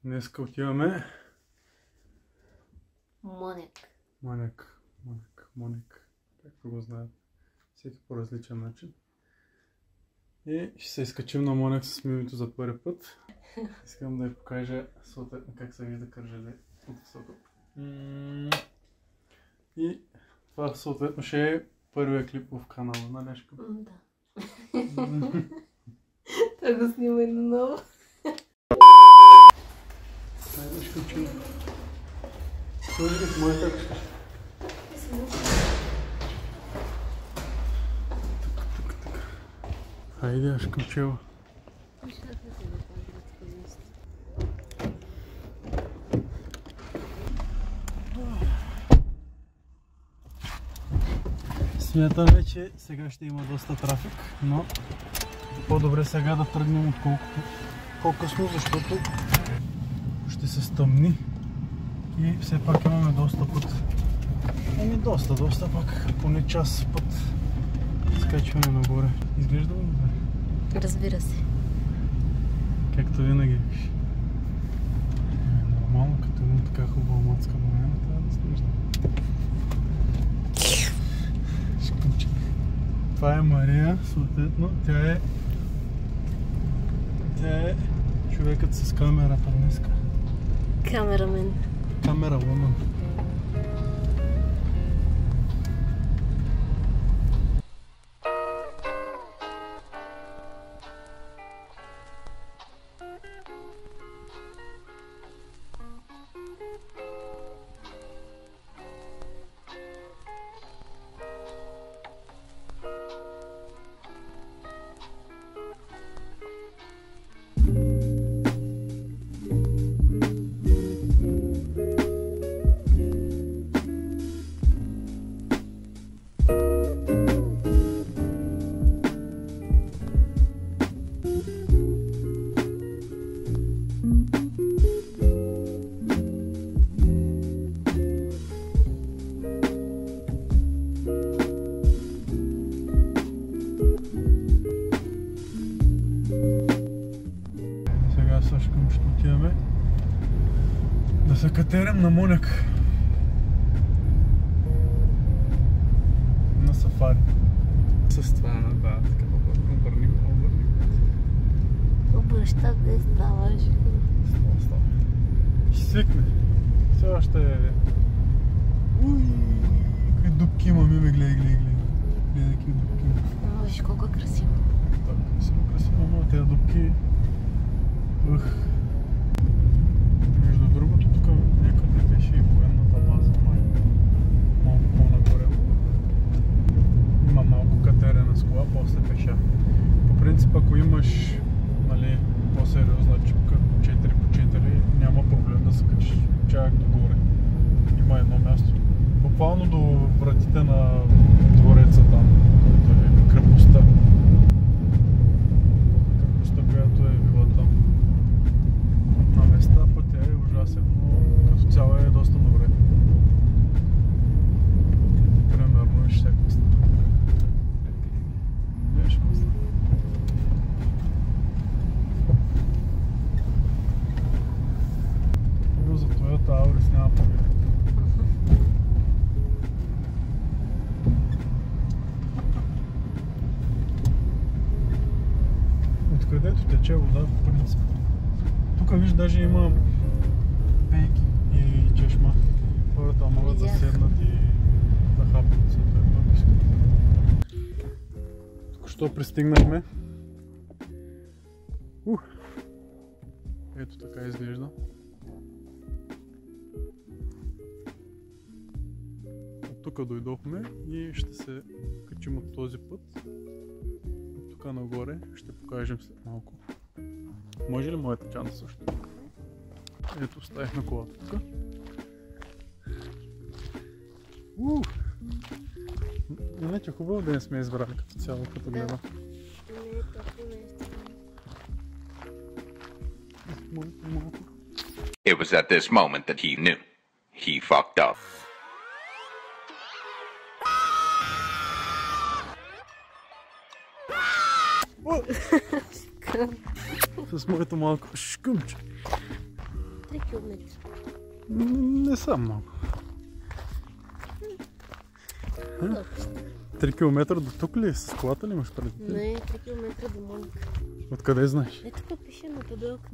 Днеска отиваме Монек. Монек. Както го знаят. Всеки по различен начин. И ще се изкачим на Монек с Мимито за първи път. Искам да я покажа съответно как се вижда Кърджали от високо. И това съответно ще е първият клип в канала на Лешка. Да. Той го снима наново. Хайде, ще учим. Сложи ли в моята къща? Тук. Хайде, аз към чела. Смятаме, че сега ще има доста трафик, но по-добре сега да тръгнем отколкото по-късно, защото ще се стъмни и все пак имаме доста път. Ами доста пак, поне час път скачване нагоре. Изглежда ли добре? Разбира се. Както винаги. Нормално, като има така хубава мацка до мен, трябва да изглежда. Това е Мария, съответно, тя е човекът с камерата днеска. Камерамен. Камеравумен. Ще отиваме да се катерим на Монек на сафари. С това да, така обърним. Обръща да ставаш. Става. Ще свикне. Все още е... Уй, какви дупки има, Мими, гледай. Гледай какви дупки има. Виж колко е красиво. Да, красиво, но тези дупки... Между другото, тук някъде беше и военната база, малко по-нагоре. Има малко катерене с кола, после пеша. По принцип, ако имаш по-сериозна джипка 4x4, няма проблем да се качиш чак догоре. Има едно място. Буквално до вратите на двореца там, който е крепостта. Крепостта, която е била там. На места пътя е ужасен, но като цяло е доста добре. Примерно виж всяко става. Виж какво става. Но за Toyota Auris няма победа. Откъдето тече вода, по принцип. Тук виж, даже има пейки и чешма. Хората могат да седнат и да хапнат съответно. Тук що пристигнахме. Ето така изглежда. От тук дойдохме и ще се качим от този път. От тук нагоре ще покажем след малко. Може ли моята чанта също? Ето, оставихме колата тук. Иначе хубаво да не сме избрали като цяло, като гледа. It was at this moment that he knew. He fucked up. С моето малко шкъмче. 3 км. Не съм много. 3 км до тук ли? С колата ли имаш преди? Не, 3 км до Моника. Откъде знаеш? Ето тук пише на табелка.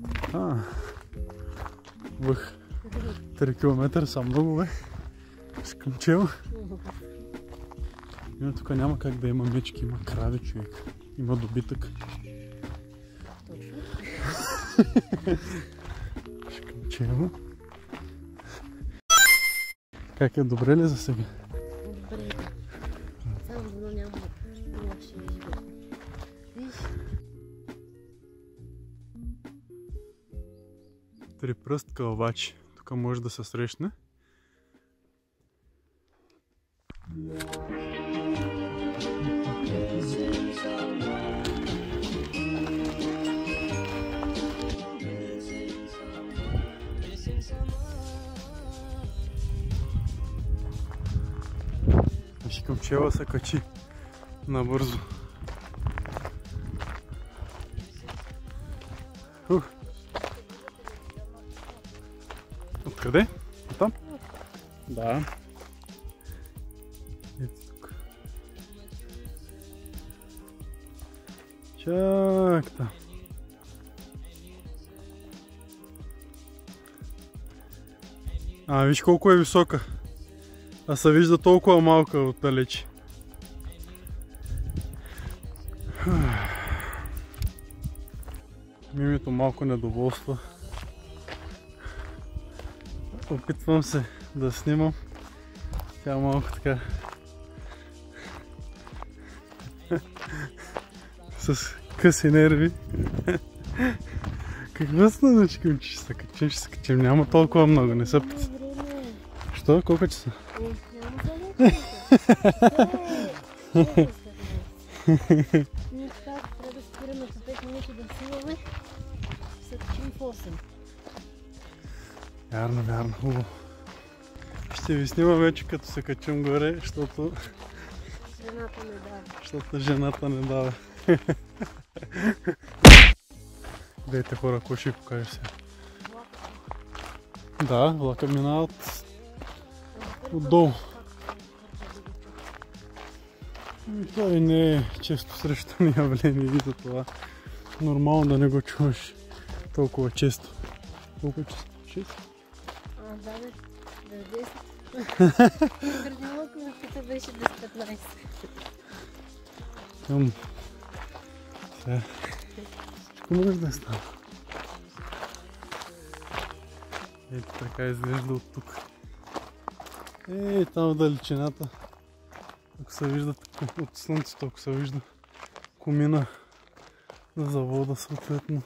Въх. 3 км са много, бе. Скъмчел. Тук няма как да има мечки, има крави, човек. Има добитък. Точно. Скъмчел. Как е, добре ли за сега? Добре. Само дано няма лоши животни. Виж. Трипръст кълвач. Тук може да се срещне. Виж, къмчела се качи набързо. Откъде? Оттам? Да. Ето тук. Чак там. Виж колко е висока. А се вижда толкова малка отдалече. Мимито малко недоволства. Опитвам се да снимам. Тя малко така с къси нерви. Какво стана, че ще се качим? Ще се качим. Няма толкова много, не са път. Що? Колко часа? Няма далече. Ние така трябва да спираме за 5 минути да снимаме. Ще се качим в 8. Вярно, хубаво. Ще ви снимам вече като се качим горе, защото Жената не дава. Защото жената не дава. Дайте хора, какво ще ви покажа сега? Да, влака минава отдолу. Той не е често срещано явление и за това нормално да не го чуваш толкова често. Колко често? 6? Да, бе. 90. Преди малко ми пита беше 10-15. Сега. Всичко може да става. Ето така изглежда от тук. Там в далечината. Ако се вижда от слънцето, ако се вижда комина на завода съответно.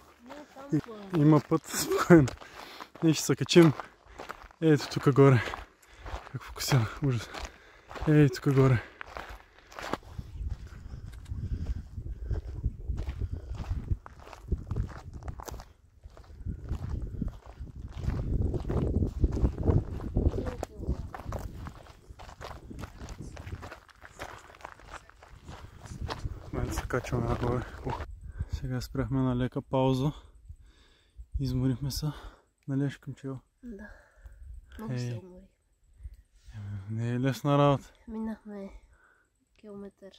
Има път спокойно. Ние ще се качим. Ето тук горе. Как фокусира, ужас. Ето тук горе. Качваме нагоре. Сега спряхме на лека пауза. Изморихме се. Нали ще къмчила? Да. Много се умори. Не е лесна работа. Минахме километър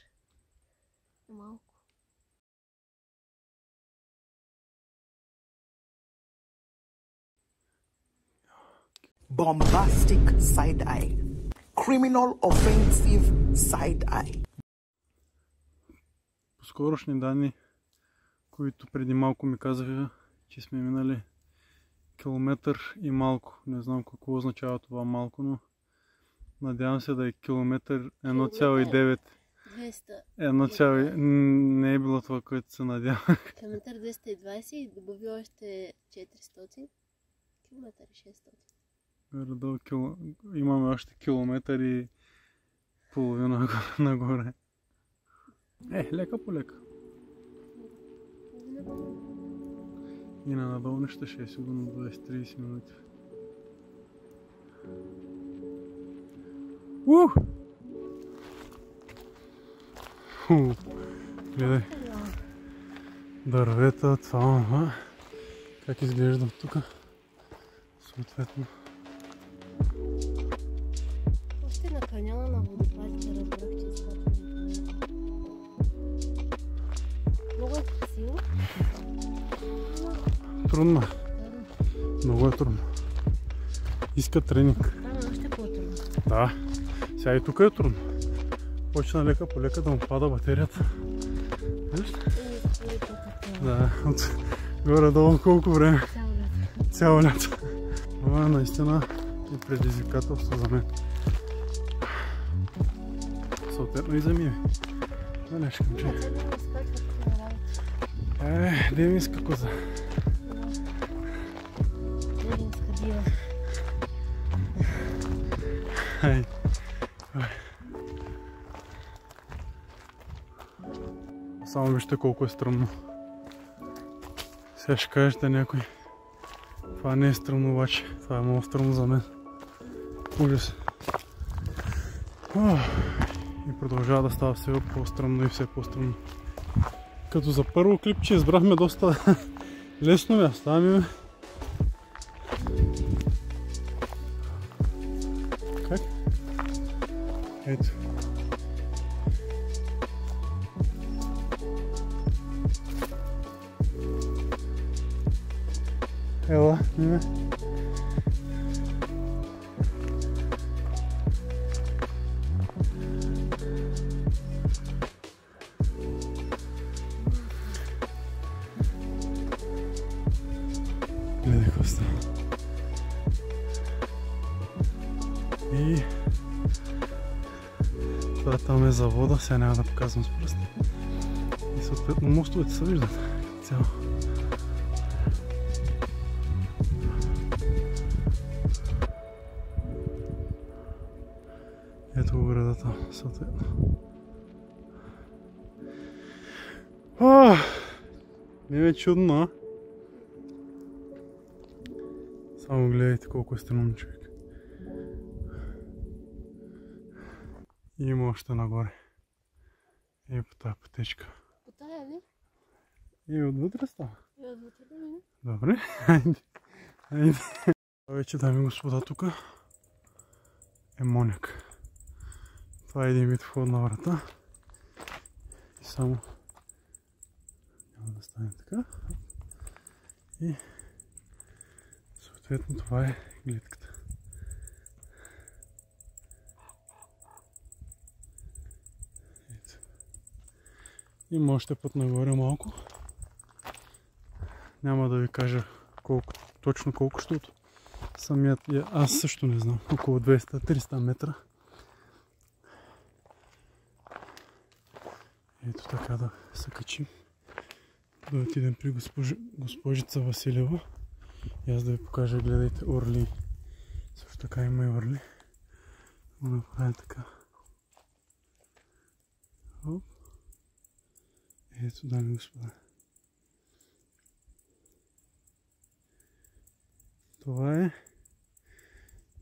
и малко. Bombastic side eye. Criminal offensive side eye. По скорошни данни, които преди малко ми казаха, че сме минали километър и малко. Не знам какво означава това малко, но надявам се да е километър 1,9. 200. Не е било това, което се надявах. Километър 220 и добави още 400. Километър 600. Имаме още километър и половина нагоре. Лека по лека. И на надолнище ще е сигурно 20-30 минути. Гледай. Дървета, това. Как изглежда тук? Съответно. Още на каньона на водопадите разбрах, че изкачването е много е красиво. Трудно. Много е трудно. Иска тренинг. Там е още по-трудно. Да. Сега и тук е трудно. Почна лека по лека да му пада батерията. Виж? Да. От горе-долу колко време? Цяло лято. Това е наистина и предизвикателство за мен. Съответно и за ми. Малешкам, че. Девинска коза. Девинска дива. Ай. Само вижте колко е стръмно. Сега ще кажете някой. Това не е стръмно обаче. Това е много стръмно за мен. Ужас. И продължава да става все по-стръмно и все по-стръмно. Като за първо клипче избрахме доста лесно място. Ами как? Ето. Ела, Миме. Гледай какво става. И това там е завода, сега няма да показвам с пръст. И съответно мостовете се виждат цяло. Ето го градата, съответно. Не е чудно, а? Само гледайте колко е стръмно, човек. И има още нагоре. И по тази пътечка. По тая ли? И отвътре става. И отвътре да мине. Добре, хайде. Хайде. Вече, дами и господа, тук е Моняк. Това е един вид входна врата. И само няма да стане така. И съответно това е гледката. Ето. Има още път нагоре малко. Няма да ви кажа колко, точно колко, защото самият аз също не знам. Около 200-300 метра. Ето така да се качим. Да отидем при госпожица Василева. И аз да ви покажа, гледайте, орли. Също така има и орли. Го направим така. Оп. Ето, дами и господа. Това е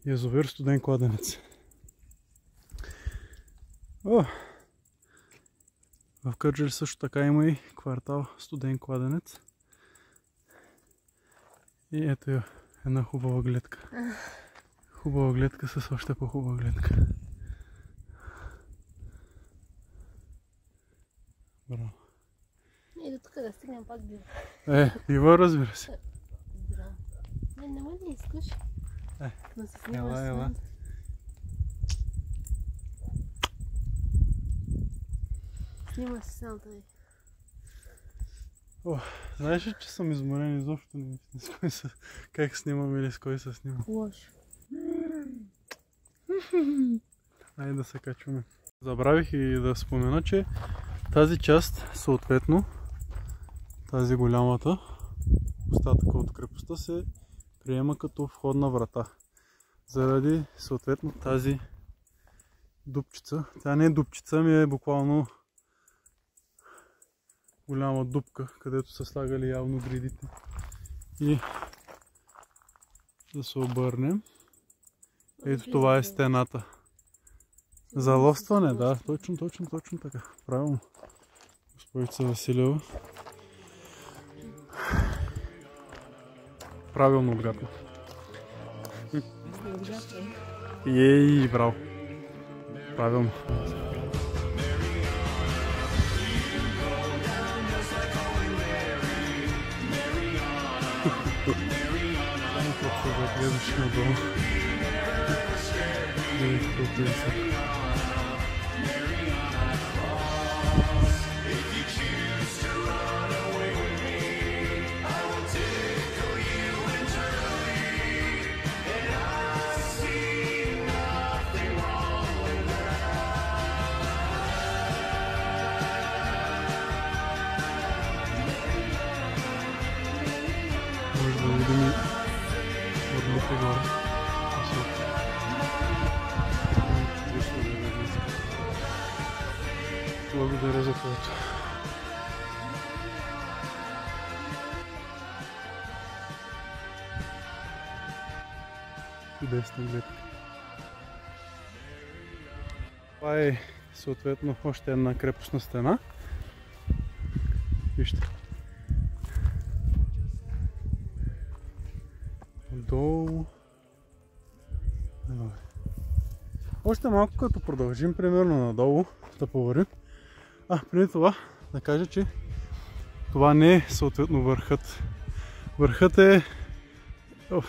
язовир Студен кладенец. В Кърджали също така има и квартал Студен кладенец. И ето една хубава гледка. Хубава гледка с още по-хубава гледка. Браво. И до тук да стигнем пак бива. Бива, разбира се. Браво. Не ме да искаш да се снимаш с ела. мен. Снимаш с селта ви. Знаеш ли, че съм изморен изобщо? Не с кой са, как снимам или с кой се снимам? Лошо. Айде да се качваме. Забравих и да спомена, че тази част, съответно, тази голямата остатъка от крепостта се приема като входна врата. Заради, съответно, тази дупчица. Тя не е дупчица, ми е буквално голяма дупка, където са слагали явно гредите. И да се обърнем. Ето това е стената. За ловстване, да, точно така. Правилно. Госпожица Василева. Правилно отгадна. Ей, браво. Правилно. Само като се загледаш надолу. Може да видим и орлите горе. Благодаря за което. Чудесна гледка. Това е съответно още една крепостна стена. Вижте. Долу. Още малко като продължим, примерно надолу, да повървим. Преди това да кажа, че това не е съответно върхът. Върхът е от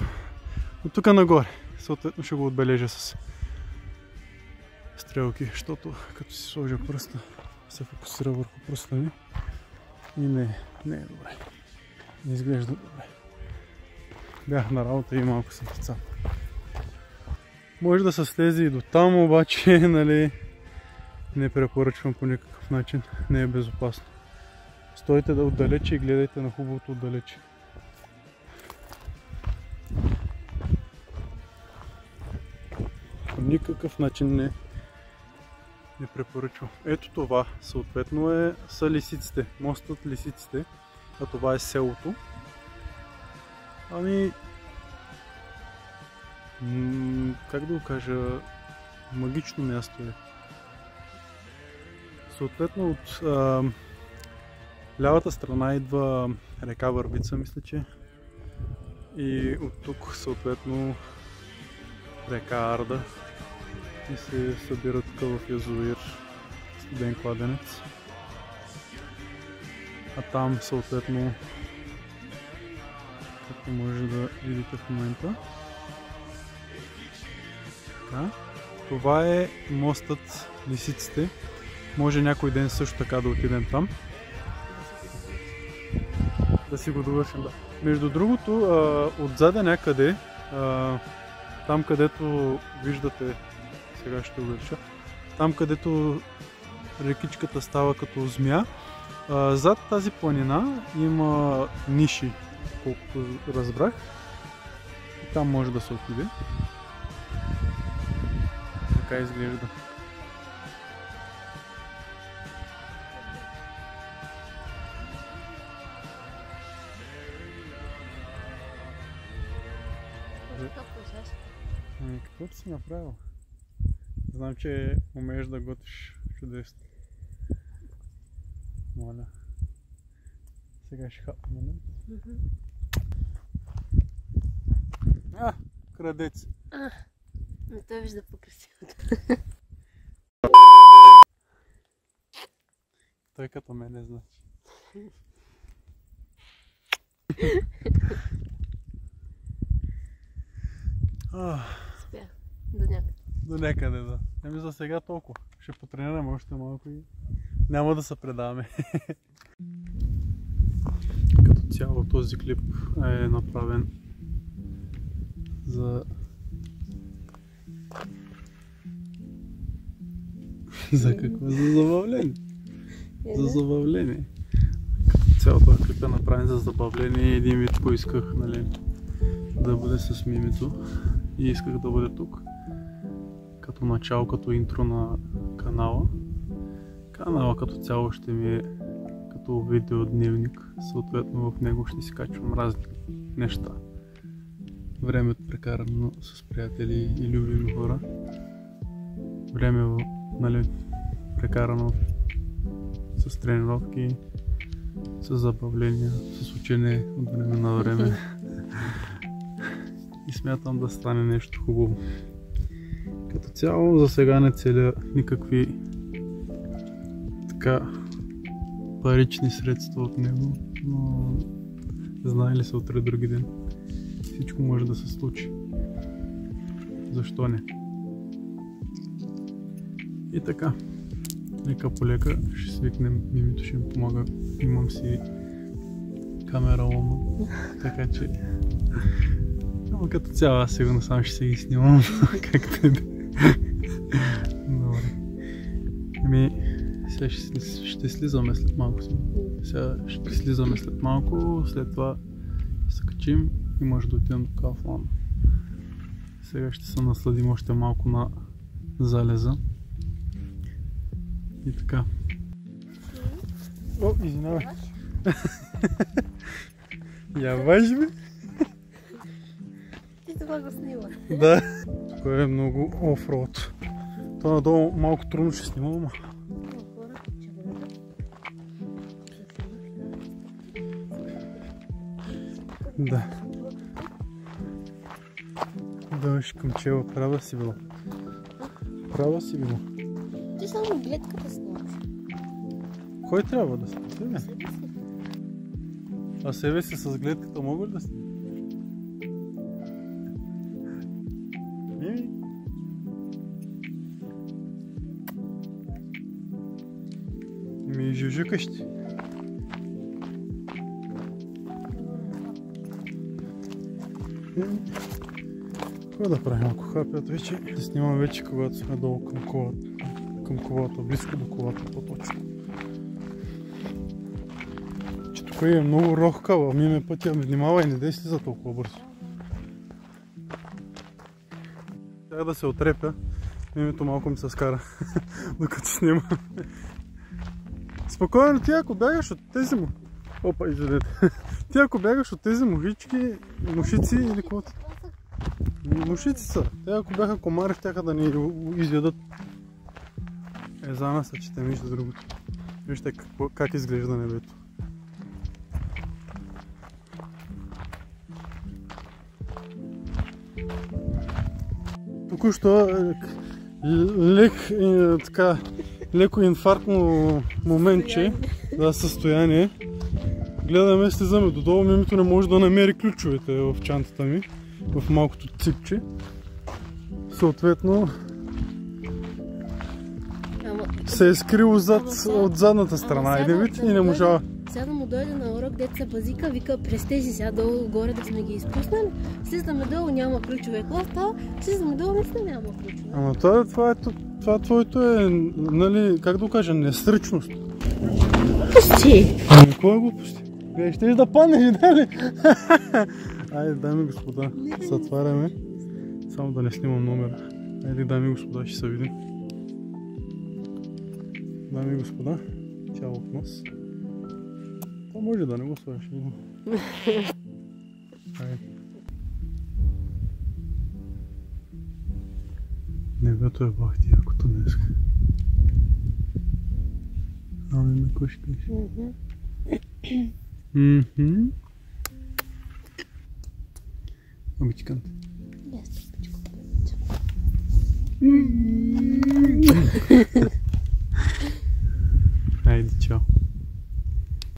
тук нагоре. Съответно ще го отбележа с стрелки, защото като си сложа пръста, се фокусира върху пръста ми и не е добре. Не изглежда добре. Бях на работа и малко съм прицапал. Може да се слезе и до там, обаче, нали, не препоръчвам по никакъв начин. Не е безопасно. Стойте да отдалече и гледайте на хубавото отдалече. По никакъв начин не препоръчвам. Ето това съответно са Лисиците. Мостът Лисиците. А това е селото. Как да го кажа, магично място е. Съответно от лявата страна идва река Върбица, мисля, че. И от тук съответно река Арда. И се събира тук в язовир Студен кладенец. А там съответно, както може да видите в момента, това е мостът Лисиците. Може някой ден също така да отидем там. Да си го довършим. Да. Между другото, отзаде някъде, там където виждате, сега ще увелича, там където рекичката става като змия, зад тази планина има ниши, колкото разбрах. И там може да се отиде. Така изглежда. Каквото си направил? Знам, че умееш да готвиш чудесно. Моля. Сега ще хапнем, не? Крадец! Не той вижда по-красивото. Той като мене значи. Спя. До някъде. До някъде, да. Ами за сега толкова. Ще потренираме още малко и няма да се предаваме. Като цяло този клип е направен за какво? За забавление. За забавление. Цялото клип е направен за забавление и един вид поисках, нали, да бъде с мимито и исках да бъде тук. Като начало, като интро на канала. Канала като цяло ще ми е като видеодневник. Съответно в него ще си качвам разни неща. Времето прекарано с приятели и любими хора. Време, нали, прекарано с тренировки, с забавления, с учене от време на време. и смятам да стане нещо хубаво. Като цяло за сега не целя никакви така парични средства от него, но знае ли се утре други ден, всичко може да се случи. Защо не? И така, лека по лека ще свикнем, Мимито ще ми помага, имам си камера лома, така че но като цяло аз сигурно сам ще се ги снимам, както и да. Добре. Сега ще слизаме след малко. След това ще се качим и може да отидем до Kaufland. Сега ще се насладим още малко на залеза. И така. О, извинявай. Яваш ми? Ти това го снима. Да. Тук е много офроуд. Това надолу малко трудно ще снимам, ама. Да. Дъжд към чела, права си била. Права си била. Ти само гледката снимаш. Кой трябва да снима? Тебе? Себе си. А себе си с гледката мога ли да снима? Ми жужукащи. Какво да правим, ако хапят вече? Да снимам вече, когато сме долу към колата, близко до колата по-точно. Че тук е много рохкава, Миме пътя, внимавай, не дей слиза толкова бързо. Трябва да се отрепя, Мимето малко ми се скара, докато снимам. Спокойно, ти ако бягаш от тези му... Опа, извинете. Ти ако бягаш от тези мухички, мушици или каквото? Мушици са. Те ако бяха комари, щяха да ни изядат. За нас, че те вижда другото. Вижте как изглежда небето. Току-що леко инфарктно моментче, състояние. Гледаме, слизаме додолу, Мимето не може да намери ключовете в чантата ми, в малкото ципче. Съответно се е скрил от задната страна и не можа. Сега да му дойде на урок, дето се базика, вика през тези сега долу горе да сме ги изпуснали. Слизаме долу, няма ключове. Какво става? Слизаме долу, наистина няма ключове. Ама това твоето е, нали, как да го кажа, несръчност. Глупости! Ами, кой е глупости? Ще да паднеш, дали? Айде, дами и господа, затваряме. Само да не снимам номера. Айде, дами и господа, ще се видим. Дами и господа, чао от нас. Това може да не го сложиш. Айде. Небето е бахти якото днеска. Ами ме кошкаш. Обичкам те. Айде, чао.